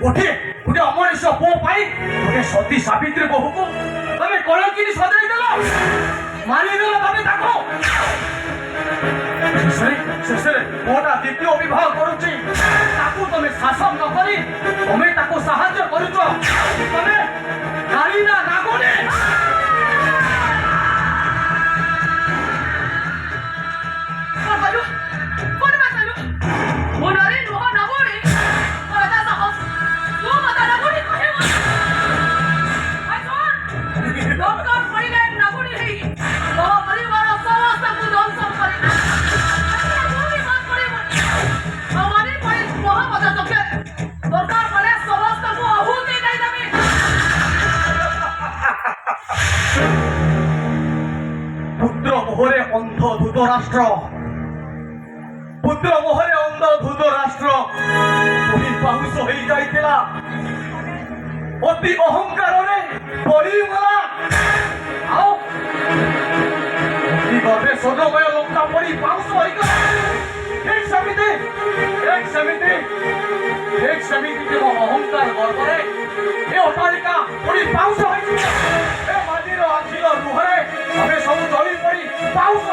গোটে গোটে অমଣିষ পুଅ পাই গোটে সতী সাবিত্ରୀ ବୋହୂକୁ ତମେ କଳଙ୍କିନୀ ସଜାଇ ଦେଲ, ମାରିଦେଲ ତମେ ତାକୁ। ଶେଷରେ ପୁଅଟା ଦ୍ୱିତୀୟ ବିବାହ କରୁଛି, ତାକୁ ତମେ ଶାସନ ନ କରି ତମେ ତାକୁ ସାହାଯ୍ୟ କରୁଛ। ତମେ ନାରୀ ନା ନାଗୁଣୀ? পুত্র মোহরে অন্ধ ধৃতরাষ্ট্র, পুত্র মোহরে অন্ধ ধৃতরাষ্ট্র বহির্বাহুষ হয়ে যাইଥିଲା, অতি অহংকারে পড়িগলা। ଆଉ ଅତି ଗର୍ଭେ ସ୍ୱର୍ଣ୍ଣମୟ ଲଙ୍କା ପଡ଼ି ପାଉଁଶ ହୋଇଗଲା। ଠିକ୍ ସେମିତି ମୋ ଅହଙ୍କାର ଗର୍ବରେ ଏ ଅଟ୍ଟାଳିକା ପଡ଼ି ପାଉଁଶ ହୋଇଯିବ। ଏ ମାଟିର ଆଖିର ଲୁହରେ ଆମେ ସବୁ ଜଳି ପଡ଼ି ପାଉଁଶ